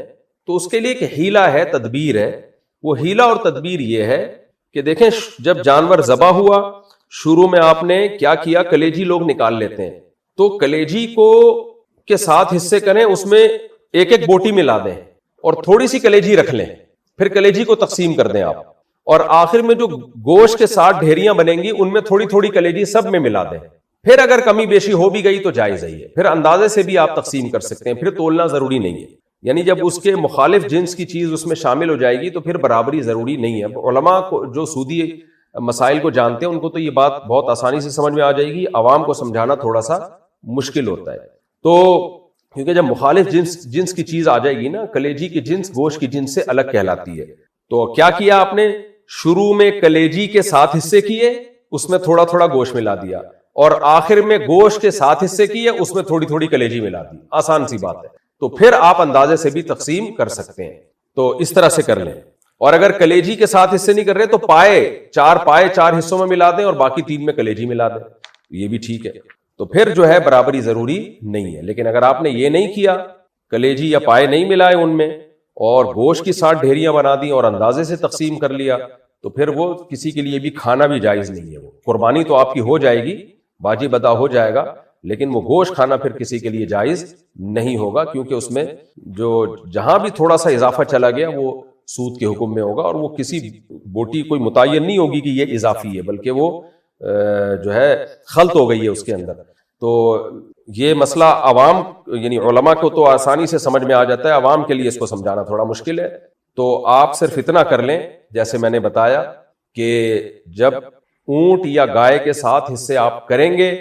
تو اس کے لیے ایک ہیلہ ہے، تدبیر ہے. وہ ہیلہ اور تدبیر یہ ہے کہ دیکھیں، جب جانور ذبح ہوا، شروع میں آپ نے کیا کیا، کلیجی لوگ نکال لیتے ہیں، تو کلیجی کو کے 7 حصے کریں، اس میں ایک ایک بوٹی ملا دیں اور تھوڑی سی کلیجی رکھ لیں، پھر کلیجی کو تقسیم کر دیں آپ، اور آخر میں جو گوشت کے 7 ڈھیریاں بنیں گی ان میں تھوڑی تھوڑی کلیجی سب میں ملا دیں. پھر اگر کمی بیشی ہو بھی گئی تو جائز ہی ہے، پھر اندازے سے بھی آپ تقسیم کر سکتے ہیں، پھر تولنا ضروری نہیں ہے. یعنی جب اس کے مخالف جنس کی چیز اس میں شامل ہو جائے گی تو پھر برابری ضروری نہیں ہے. علماء کو جو سودی مسائل کو جانتے ہیں ان کو تو یہ بات بہت آسانی سے سمجھ میں آ جائے گی، عوام کو سمجھانا تھوڑا سا مشکل ہوتا ہے. تو کیونکہ جب مخالف جنس کی چیز آ جائے گی نا، کلیجی کی جنس گوشت کی جنس سے الگ کہلاتی ہے. تو کیا کیا آپ نے، شروع میں کلیجی کے 7 حصے کیے، اس میں تھوڑا تھوڑا گوشت ملا دیا، اور آخر میں گوشت کے 7 حصے کیے، اس میں تھوڑی تھوڑی کلیجی ملا دی. آسان سی بات ہے. تو پھر آپ اندازے سے بھی تقسیم کر سکتے ہیں. تو اس طرح سے کر لیں. اور اگر کلیجی کے 7 حصے نہیں کر رہے تو پائے 4 حصوں میں ملا دیں اور باقی 3 میں کلیجی ملا دیں، یہ بھی ٹھیک ہے. تو پھر جو ہے برابری ضروری نہیں ہے. لیکن اگر آپ نے یہ نہیں کیا، کلیجی یا پائے نہیں ملائے ان میں، اور گوشت کی 7 ڈھیریاں بنا دی اور اندازے سے تقسیم کر لیا، تو پھر وہ کسی کے لیے بھی کھانا بھی جائز نہیں ہے. وہ قربانی تو آپ کی ہو جائے گی، واجب ادا ہو جائے گا، لیکن وہ گوشت کھانا پھر کسی کے لیے جائز نہیں ہوگا، کیونکہ اس میں جو جہاں بھی تھوڑا سا اضافہ چلا گیا وہ سود کے حکم میں ہوگا، اور وہ کسی بوٹی کوئی متعین نہیں ہوگی کہ یہ اضافی ہے، بلکہ وہ جو ہے خلط ہو گئی ہے اس کے اندر. تو یہ مسئلہ عوام یعنی علماء کو تو آسانی سے سمجھ میں آ جاتا ہے، عوام کے لیے اس کو سمجھانا تھوڑا مشکل ہے. تو آپ صرف اتنا کر لیں جیسے میں نے بتایا کہ جب اونٹ یا گائے کے 7 حصے آپ کریں گے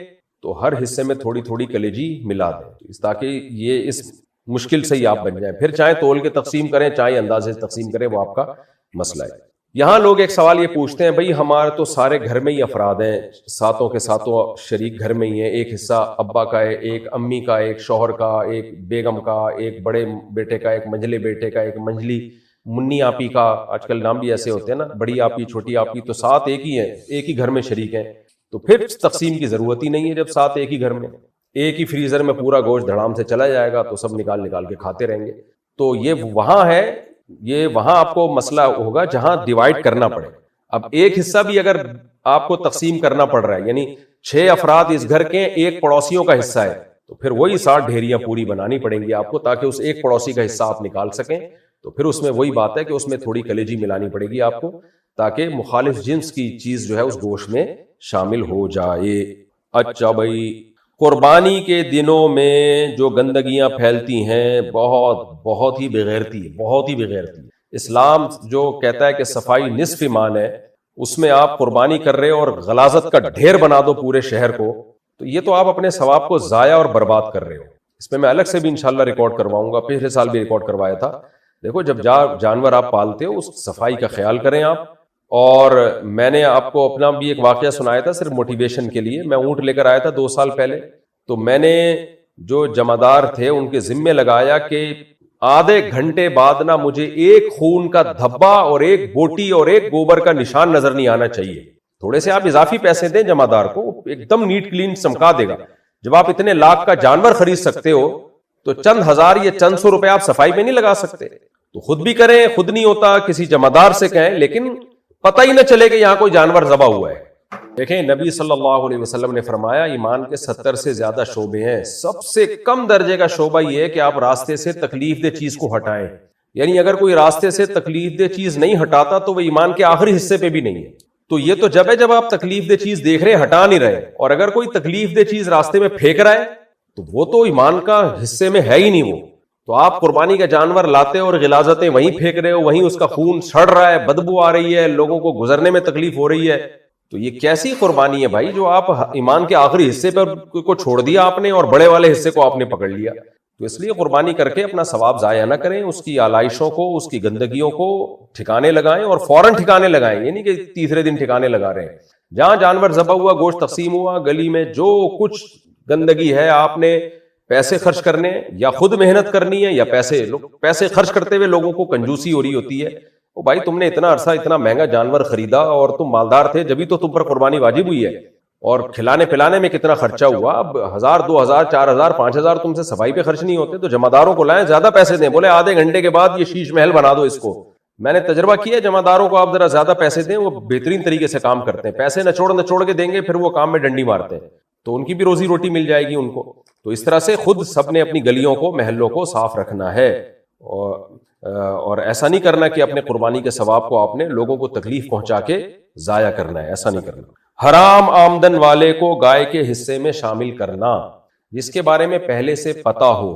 تو ہر حصے میں تھوڑی تھوڑی کلیجی ملا دیں، تاکہ یہ اس مشکل سے ہی آپ بن جائیں. پھر چاہے تول کے تقسیم کریں چاہے اندازے سے تقسیم کریں، وہ آپ کا مسئلہ ہے. یہاں لوگ ایک سوال یہ پوچھتے ہیں، بھئی ہمارے تو سارے گھر میں ہی افراد ہیں، 7 کے 7 شریک گھر میں ہی ہیں، ایک حصہ ابا کا ہے، ایک امی کا، ایک شوہر کا، ایک بیگم کا، ایک بڑے بیٹے کا، ایک منجلے بیٹے کا، ایک منجلی منی آپی کا، آج کل نام بھی ایسے ہوتے ہیں نا، بڑی آپی چھوٹی آپی، تو 7 ایک ہی ہیں، ایک ہی گھر میں شریک ہیں. تو پھر تقسیم کی ضرورت ہی نہیں ہے. جب 7 ایک ہی گھر میں، ایک ہی فریزر میں پورا گوشت دھڑام سے چلا جائے گا تو سب نکال کے کھاتے رہیں گے. تو یہ وہاں ہے، یہ وہاں آپ کو مسئلہ ہوگا جہاں ڈیوائڈ کرنا پڑے. اب ایک حصہ بھی اگر آپ کو تقسیم کرنا پڑ رہا ہے، یعنی 6 افراد اس گھر کے، ایک پڑوسیوں کا حصہ ہے، تو پھر وہی 7 ڈھیریاں پوری بنانی پڑیں گی آپ کو، تاکہ اس ایک پڑوسی کا حصہ آپ نکال سکیں. تو پھر اس میں وہی بات ہے کہ اس میں تھوڑی کلیجی ملانی پڑے گی آپ کو، تاکہ مخالف جنس کی چیز جو ہے اس گوشت میں شامل ہو جائے. اچھا بھائی، قربانی کے دنوں میں جو گندگیاں پھیلتی ہیں بہت ہی بغیرتی. اسلام جو کہتا ہے کہ صفائی نصف ایمان ہے، اس میں آپ قربانی کر رہے ہو اور غلاظت کا ڈھیر بنا دو پورے شہر کو، تو یہ تو آپ اپنے ثواب کو ضائع اور برباد کر رہے ہو. اس پہ میں الگ سے بھی انشاءاللہ ریکارڈ کرواؤں گا، پچھلے سال بھی ریکارڈ کروایا تھا. دیکھو جب جانور آپ پالتے ہو اس صفائی کا خیال کریں آپ. اور میں نے آپ کو اپنا بھی ایک واقعہ سنایا تھا صرف موٹیویشن کے لیے. میں اونٹ لے کر آیا تھا 2 سال پہلے، تو میں نے جو جمعدار تھے ان کے ذمے لگایا کہ آدھے گھنٹے بعد نہ مجھے ایک خون کا دھبا اور ایک بوٹی اور ایک گوبر کا نشان نظر نہیں آنا چاہیے. تھوڑے سے آپ اضافی پیسے دیں جمعدار کو، ایک دم نیٹ کلین چمکا دے گا. جب آپ اتنے لاکھ کا جانور خرید سکتے ہو تو چند ہزار یا چند سو روپے آپ صفائی میں نہیں لگا سکتے؟ تو خود بھی کریں، خود نہیں ہوتا کسی جمعدار سے کہیں، لیکن پتہ ہی نہ چلے کہ یہاں کوئی جانور ذبح ہوا ہے. دیکھیں نبی صلی اللہ علیہ وسلم نے فرمایا ایمان کے 70 سے زیادہ شعبے ہیں، سب سے کم درجے کا شعبہ یہ ہے کہ آپ راستے سے تکلیف دہ چیز کو ہٹائیں. یعنی اگر کوئی راستے سے تکلیف دہ چیز نہیں ہٹاتا تو وہ ایمان کے آخری حصے پہ بھی نہیں ہے. تو یہ تو جب ہے جب آپ تکلیف دہ چیز دیکھ رہے ہیں ہٹا نہیں رہے، اور اگر کوئی تکلیف دہ چیز راستے میں پھینک رہا ہے تو وہ تو ایمان کا حصے میں ہے ہی نہیں. وہ تو آپ قربانی کا جانور لاتے اور غلاظتیں وہیں پھینک رہے ہو، وہیں اس کا خون سڑ رہا ہے، بدبو آ رہی ہے، لوگوں کو گزرنے میں تکلیف ہو رہی ہے. تو یہ کیسی قربانی ہے بھائی، جو آپ ایمان کے آخری حصے پر کو چھوڑ دیا آپ نے اور بڑے والے حصے کو آپ نے پکڑ لیا. تو اس لیے قربانی کر کے اپنا ثواب ضائع نہ کریں، اس کی آلائشوں کو، اس کی گندگیوں کو ٹھکانے لگائیں، اور فوراً ٹھکانے لگائیں. یہ نہیں کہ تیسرے دن ٹھکانے لگا رہے ہیں. جہاں جانور ذبح ہوا، گوشت تقسیم ہوا، گلی میں جو کچھ گندگی ہے آپ نے پیسے خرچ کرنے، یا خود محنت کرنی ہے، یا پیسے خرچ کرتے ہوئے لوگوں کو کنجوسی ہو رہی ہوتی ہے. او بھائی تم نے اتنا عرصہ اتنا مہنگا جانور خریدا اور تم مالدار تھے، جبھی تو تم پر قربانی واجب ہوئی ہے. اور کھلانے پلانے میں کتنا خرچہ ہوا، اب 1000 2000 4000 5000 تم سے صفائی پہ خرچ نہیں ہوتے تو جمعداروں کو لائیں، زیادہ پیسے دیں. بولے آدھے گھنٹے کے بعد یہ شیش محل بنا دو اس کو. میں نے تجربہ کیا، جمعداروں کو آپ ذرا زیادہ پیسے دیں، وہ بہترین طریقے سے کام کرتے ہیں. پیسے نچوڑ کے دیں گے، پھر وہ کام میں ڈنڈی مارتے ہیں، تو ان کی بھی روزی روٹی مل جائے گی ان کو. تو اس طرح سے خود سب نے اپنی گلیوں کو، محلوں کو صاف رکھنا ہے، اور ایسا نہیں کرنا کہ اپنے قربانی کے ثواب کو آپ نے لوگوں کو تکلیف پہنچا کے ضائع کرنا ہے. ایسا نہیں کرنا. حرام آمدن والے کو گائے کے حصے میں شامل کرنا، جس کے بارے میں پہلے سے پتا ہو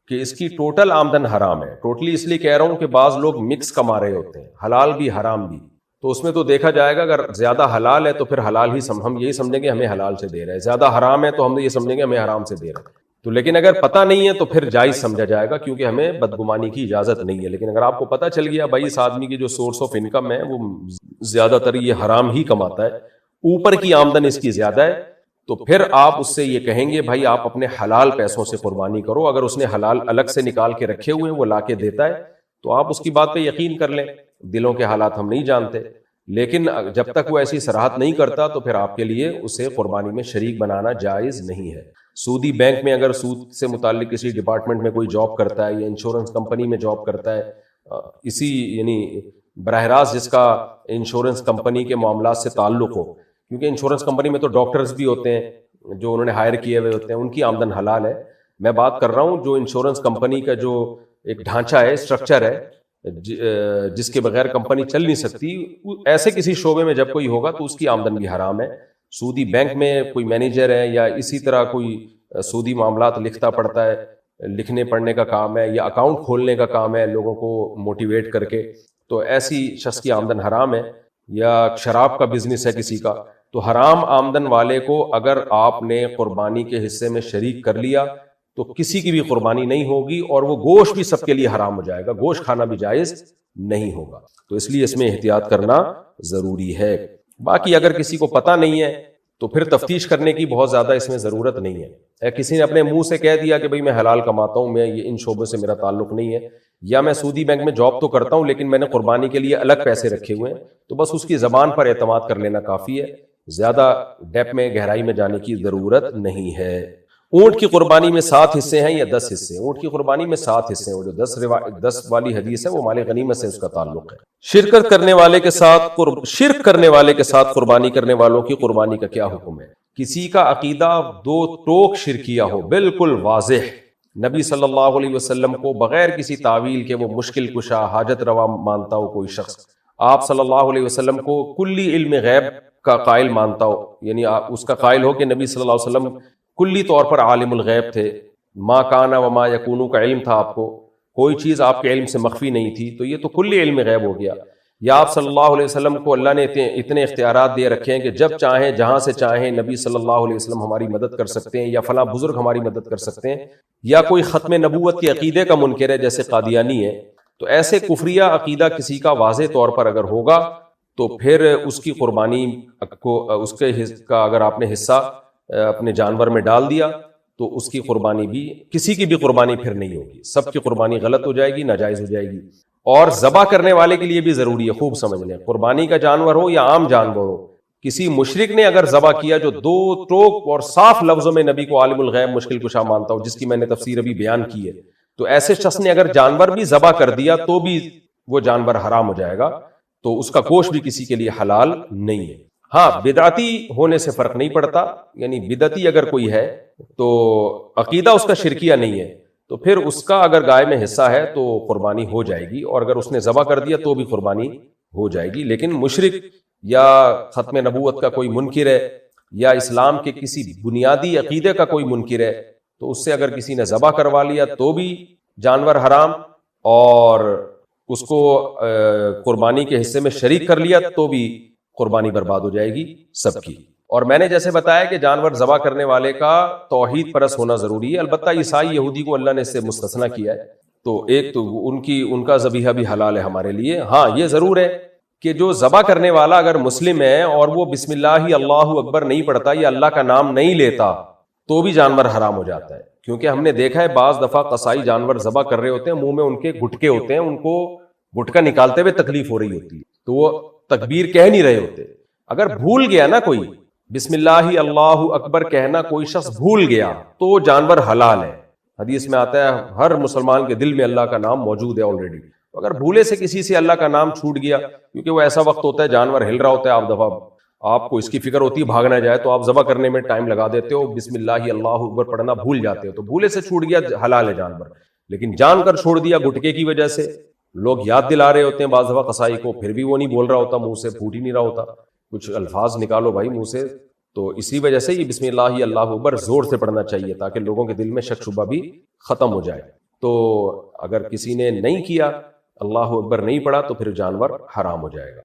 کہ اس کی ٹوٹل آمدن حرام ہے. ٹوٹلی اس لیے کہہ رہا ہوں کہ بعض لوگ مکس کما رہے ہوتے ہیں، حلال بھی حرام بھی. تو اس میں تو دیکھا جائے گا اگر زیادہ حلال ہے تو پھر حلال ہی ہم یہی سمجھیں گے ہمیں حلال سے دے رہے ہیں، زیادہ حرام ہے تو ہم یہ سمجھیں گے ہمیں حرام سے دے رہے ہیں. تو لیکن اگر پتہ نہیں ہے تو پھر جائز سمجھا جائے گا، کیونکہ ہمیں بدگمانی کی اجازت نہیں ہے. لیکن اگر آپ کو پتہ چل گیا بھائی اس آدمی کی جو سورس آف انکم ہے وہ زیادہ تر یہ حرام ہی کماتا ہے، اوپر کی آمدن اس کی زیادہ ہے، تو پھر آپ اس سے یہ کہیں گے بھائی آپ اپنے حلال پیسوں سے قربانی کرو. اگر اس نے حلال الگ سے نکال کے رکھے ہوئے ہیں وہ لا کے دیتا ہے تو آپ اس کی بات پہ یقین کر لیں. دلوں کے حالات ہم نہیں جانتے، لیکن جب تک وہ ایسی صراحت نہیں کرتا تو پھر آپ کے لیے اسے قربانی میں شریک بنانا جائز نہیں ہے. سودی بینک میں اگر سود سے متعلق کسی ڈپارٹمنٹ میں کوئی جاب کرتا ہے یا انشورنس کمپنی میں جاب کرتا ہے، اسی یعنی براہ راست جس کا انشورنس کمپنی کے معاملات سے تعلق ہو، کیونکہ انشورنس کمپنی میں تو ڈاکٹرز بھی ہوتے ہیں جو انہوں نے ہائر کیے ہوئے ہوتے ہیں، ان کی آمدن حلال ہے. میں بات کر رہا ہوں جو انشورنس کمپنی کا جو ایک ڈھانچہ ہے، اسٹرکچر ہے، جس کے بغیر کمپنی چل نہیں سکتی، ایسے کسی شعبے میں جب کوئی ہوگا تو اس کی آمدن بھی حرام ہے. سودی بینک میں کوئی مینیجر ہے یا اسی طرح کوئی سودی معاملات لکھتا پڑھتا ہے، لکھنے پڑھنے کا کام ہے یا اکاؤنٹ کھولنے کا کام ہے لوگوں کو موٹیویٹ کر کے، تو ایسی شخص کی آمدن حرام ہے. یا شراب کا بزنس ہے کسی کا، تو حرام آمدن والے کو اگر آپ نے قربانی کے حصے میں شریک کر لیا تو کسی کی بھی قربانی نہیں ہوگی، اور وہ گوشت بھی سب کے لیے حرام ہو جائے گا، گوشت کھانا بھی جائز نہیں ہوگا. تو اس لیے اس میں احتیاط کرنا ضروری ہے. باقی اگر کسی کو پتہ نہیں ہے تو پھر تفتیش کرنے کی بہت زیادہ اس میں ضرورت نہیں ہے. کسی نے اپنے منہ سے کہہ دیا کہ بھئی میں حلال کماتا ہوں، میں یہ ان شعبوں سے میرا تعلق نہیں ہے، یا میں سودی بینک میں جاب تو کرتا ہوں لیکن میں نے قربانی کے لیے الگ پیسے رکھے ہوئے ہیں، تو بس اس کی زبان پر اعتماد کر لینا کافی ہے، زیادہ ڈیپ میں گہرائی میں جانے کی ضرورت نہیں ہے. اونٹ کی قربانی میں 7 حصے ہیں یا 10 حصے؟ اونٹ کی قربانی میں 7 حصے ہیں، وہ جو 10 والی حدیث ہے وہ مال غنیمت سے اس کا تعلق ہے. شرک کرنے والے کے ساتھ قربانی کرنے والوں کی قربانی کا کیا حکم ہے؟ کسی کا عقیدہ 2 ٹوک شرکیہ ہو، بالکل واضح، نبی صلی اللہ علیہ وسلم کو بغیر کسی تعویل کے وہ مشکل کشا حاجت روا مانتا ہو کوئی شخص، آپ صلی اللہ علیہ وسلم کو کلی علم غیب کا قائل مانتا ہو، یعنی اس کا قائل ہو کہ نبی صلی اللہ علیہ وسلم کلی طور پر عالم الغیب تھے، ما کانا وما یکونو کا علم تھا آپ کو، کوئی چیز آپ کے علم سے مخفی نہیں تھی، تو یہ تو کلی علم غیب ہو گیا. یا آپ صلی اللہ علیہ وسلم کو اللہ نے اتنے اختیارات دے رکھے ہیں کہ جب چاہیں جہاں سے چاہیں نبی صلی اللہ علیہ وسلم ہماری مدد کر سکتے ہیں، یا فلاں بزرگ ہماری مدد کر سکتے ہیں، یا کوئی ختم نبوت کے عقیدے کا منکر ہے جیسے قادیانی ہے، تو ایسے کفریہ عقیدہ کسی کا واضح طور پر اگر ہوگا تو پھر اس کی قربانی کو، اس کے کا اگر آپ نے حصہ اپنے جانور میں ڈال دیا تو اس کی قربانی بھی، کسی کی بھی قربانی پھر نہیں ہوگی، سب کی قربانی غلط ہو جائے گی، ناجائز ہو جائے گی. اور ذبح کرنے والے کے لیے بھی ضروری ہے، خوب سمجھ لیں، قربانی کا جانور ہو یا عام جانور ہو، کسی مشرک نے اگر ذبح کیا جو دو ٹوک اور صاف لفظوں میں نبی کو عالم الغیب مشکل کشا مانتا ہو، جس کی میں نے تفسیر ابھی بیان کی ہے، تو ایسے شخص نے اگر جانور بھی ذبح کر دیا تو بھی وہ جانور حرام ہو جائے گا، تو اس کا گوشت بھی کسی کے لیے حلال نہیں ہے. ہاں، بدعتی ہونے سے فرق نہیں پڑتا، یعنی بدعتی اگر کوئی ہے تو عقیدہ اس کا شرکیہ نہیں ہے، تو پھر اس کا اگر گائے میں حصہ ہے تو قربانی ہو جائے گی، اور اگر اس نے ذبح کر دیا تو بھی قربانی ہو جائے گی. لیکن مشرک یا ختم نبوت کا کوئی منکر ہے، یا اسلام کے کسی بنیادی عقیدے کا کوئی منکر ہے، تو اس سے اگر کسی نے ذبح کروا لیا تو بھی جانور حرام، اور اس کو قربانی کے حصے میں شریک کر لیا تو بھی قربانی برباد ہو جائے گی سب کی. اور میں نے جیسے بتایا کہ جانور ذبح کرنے والے کا توحید پرست ہونا ضروری ہے. البتہ عیسائی یہودی کو اللہ نے اس سے مستثنا کیا ہے، تو ایک تو ان کا ذبیحہ بھی حلال ہے ہمارے لیے. ہاں، یہ ضرور ہے کہ جو ذبح کرنے والا اگر مسلم ہے اور وہ بسم اللہ اللہ اکبر نہیں پڑھتا یا اللہ کا نام نہیں لیتا تو بھی جانور حرام ہو جاتا ہے. کیونکہ ہم نے دیکھا ہے بعض دفعہ قصائی جانور ذبح کر رہے ہوتے ہیں، منہ میں ان کے گٹکے ہوتے ہیں، ان کو گٹکا نکالتے ہوئے تکلیف ہو رہی ہوتی ہے، تو وہ تکبیر کہہ نہیں رہے ہوتے. اگر بھول گیا نا کوئی بسم اللہ اللہ اکبر کہنا، کوئی شخص بھول گیا تو جانور حلال ہے. حدیث میں آتا ہے ہر مسلمان کے دل میں اللہ کا نام موجود ہے آلریڈی. اگر بھولے سے کسی سے اللہ کا نام چھوٹ گیا، کیونکہ وہ ایسا وقت ہوتا ہے جانور ہل رہا ہوتا ہے، آپ دفعہ آپ کو اس کی فکر ہوتی ہے بھاگ نہ جائے، تو آپ ذبح کرنے میں ٹائم لگا دیتے ہو، بسم اللہ اللہ اکبر پڑھنا بھول جاتے ہو، تو بھولے سے چھوٹ گیا حلال ہے جانور. لیکن جان کر چھوڑ دیا گٹکے کی وجہ سے، لوگ یاد دلا رہے ہوتے ہیں بعض دفعہ قصائی کو، پھر بھی وہ نہیں بول رہا ہوتا، منہ سے پھوٹ ہی نہیں رہا ہوتا، کچھ الفاظ نکالو بھائی منہ سے. تو اسی وجہ سے یہ بسم اللہ اللہ اکبر زور سے پڑھنا چاہیے تاکہ لوگوں کے دل میں شک شبہ بھی ختم ہو جائے. تو اگر کسی نے نہیں کیا، اللہ اکبر نہیں پڑھا، تو پھر جانور حرام ہو جائے گا.